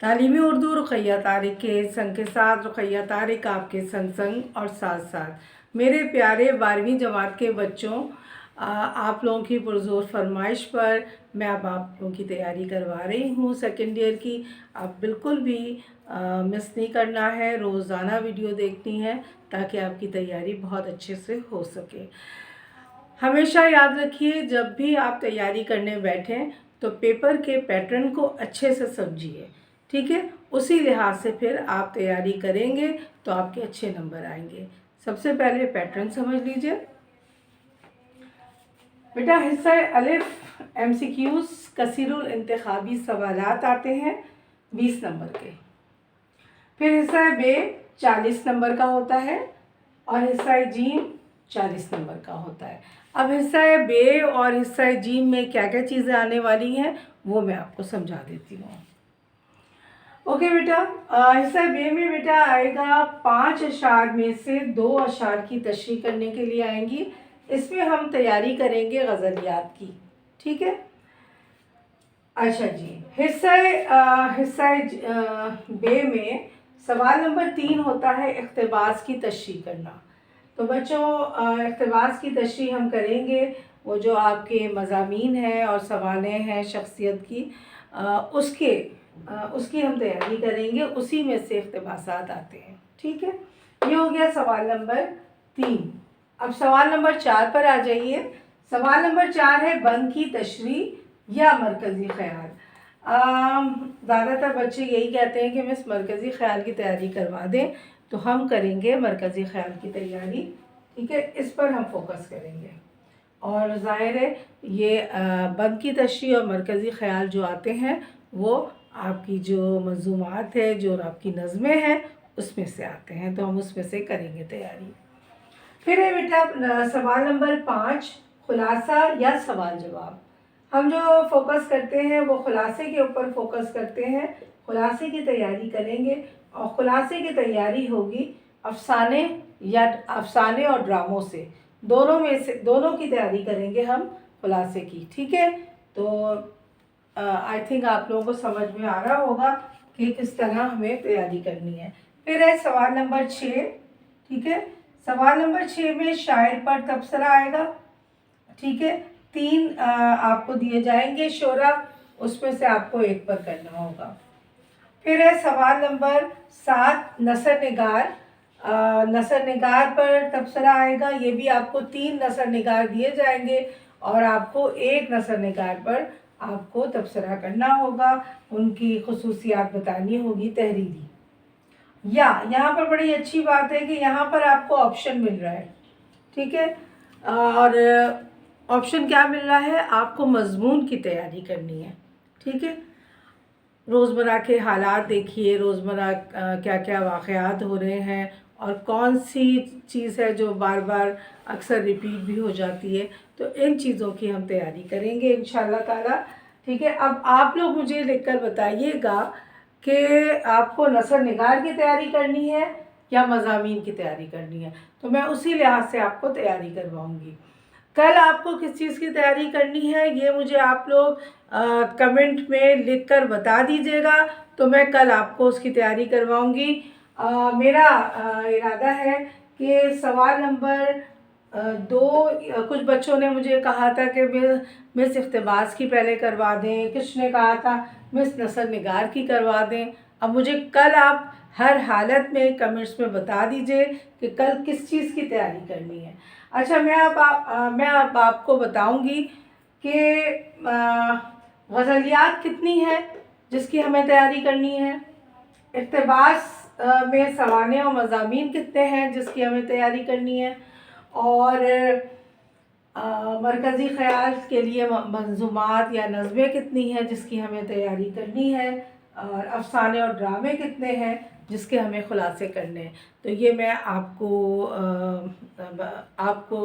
तालीमी उर्दू रुक़ैया तारिक के संग के साथ रुक़ैया तारिक आपके संग संग और साथ साथ मेरे प्यारे 12वीं जमात के बच्चों, आप लोगों की पुरज़ोर फरमाइश पर मैं अब आप लोगों की तैयारी करवा रही हूँ सेकेंड ईयर की। आप बिल्कुल भी मिस नहीं करना है, रोज़ाना वीडियो देखनी है ताकि आपकी तैयारी बहुत अच्छे से हो सके। हमेशा याद रखिए, जब भी आप तैयारी करने बैठें तो पेपर के पैटर्न को अच्छे से समझिए, ठीक है। उसी लिहाज से फिर आप तैयारी करेंगे तो आपके अच्छे नंबर आएंगे। सबसे पहले पैटर्न समझ लीजिए बेटा। हिस्सा अलिफ MCQs कसीरुल इंतखाबी सवालात आते हैं 20 नंबर के। फिर हिस्सा बे 40 नंबर का होता है और हिस्सा जीम 40 नंबर का होता है। अब हिस्सा बे और हिस्सा जीम में क्या क्या चीज़ें आने वाली हैं वो मैं आपको समझा देती हूँ। ओके बेटा, हिस्सा बे में बेटा आएगा 5 अशार में से 2 अशार की तशरीह करने के लिए आएंगी। इसमें हम तैयारी करेंगे गज़लियात की, ठीक है। अच्छा जी, हिस्सा बे में सवाल नंबर 3 होता है इक़्तिबास की तशरीह करना। तो बच्चों, इक़्तिबास की तशरीह हम करेंगे, वो जो आपके मज़ामीन हैं और सवालें हैं शख्सियत की, उसकी हम तैयारी करेंगे। उसी में से इक़्तिबासात आते हैं, ठीक है। ये हो गया सवाल नंबर 3। अब सवाल नंबर 4 पर आ जाइए। सवाल नंबर 4 है बंद की तशरीह या मरकज़ी ख़याल। ज़्यादातर बच्चे यही कहते हैं कि मिस मरकज़ी ख़याल की तैयारी करवा दें, तो हम करेंगे मरकज़ी ख़याल की तैयारी, ठीक है। इस पर हम फोकस करेंगे और ज़ाहिर है ये बंद की तशरीह और मरकज़ी ख़याल जो आते हैं वो आपकी जो मंज़ूमात है, जो आपकी नज़में हैं, उसमें से आते हैं, तो हम उसमें से करेंगे तैयारी। फिर है बेटा सवाल नंबर 5 खुलासा या सवाल जवाब। हम जो फोकस करते हैं वो खुलासे के ऊपर फोकस करते हैं, खुलासे की तैयारी करेंगे और खुलासे की तैयारी होगी अफसाने और ड्रामों से, दोनों की तैयारी करेंगे हम खुलासे की, ठीक है। तो आई थिंक आप लोगों को समझ में आ रहा होगा कि किस तरह हमें तैयारी करनी है। फिर है सवाल नंबर 6, ठीक है। सवाल नंबर 6 में शायर पर तबसरा आएगा, ठीक है। 3 आपको दिए जाएंगे शोरा, उसमें से आपको एक पर करना होगा। फिर है सवाल नंबर 7 नसर निगार। नसर निगार पर तबसरा आएगा। ये भी आपको 3 नसर निगार दिए जाएंगे और आपको एक नसर निगार पर आपको तबसरा करना होगा, उनकी खुसूसियात बतानी होगी तहरीरी। यहाँ पर बड़ी अच्छी बात है कि यहाँ पर आपको ऑप्शन मिल रहा है, ठीक है। और ऑप्शन क्या मिल रहा है, आपको मज़मून की तैयारी करनी है, ठीक है। रोज़मर्रा के हालात देखिए, रोज़मर्रा क्या क्या वाक़यात हो रहे हैं और कौन सी चीज़ है जो बार बार अक्सर रिपीट भी हो जाती है, तो इन चीज़ों की हम तैयारी करेंगे इंशाअल्लाह ताला, ठीक है। अब आप लोग मुझे लिखकर बताइएगा कि आपको नसर निगार की तैयारी करनी है या मज़ामीन की तैयारी करनी है, तो मैं उसी लिहाज से आपको तैयारी करवाऊँगी। कल आपको किस चीज़ की तैयारी करनी है ये मुझे आप लोग कमेंट में लिखकर बता दीजिएगा, तो मैं कल आपको उसकी तैयारी करवाऊँगी। मेरा इरादा है कि सवाल नंबर 2, कुछ बच्चों ने मुझे कहा था कि मिस इक़्तिबास की पहले करवा दें, किसी ने कहा था मिस नसर निगार की करवा दें। अब मुझे कल आप हर हालत में कमेंट्स में बता दीजिए कि कल किस चीज़ की तैयारी करनी है। अच्छा, मैं अब आपको बताऊंगी कि गज़लियात कितनी है जिसकी हमें तैयारी करनी है, इक़्तिबास में सवाने और मज़ामीन कितने हैं जिसकी हमें तैयारी करनी है, और मरकज़ी ख़याल के लिए मंज़ूमात या नज़में कितनी हैं जिसकी हमें तैयारी करनी है, और अफसाने और ड्रामे कितने हैं जिसके हमें ख़ुलासे करने हैं। तो ये मैं आपको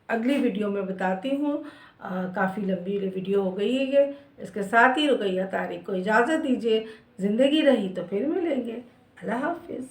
अगली वीडियो में बताती हूँ। काफ़ी लंबी वीडियो हो गई है ये। इसके साथ ही रुक़ैया तारिक को इजाज़त दीजिए। ज़िंदगी रही तो फिर मिलेंगे। अल्लाह हाफ़िज़।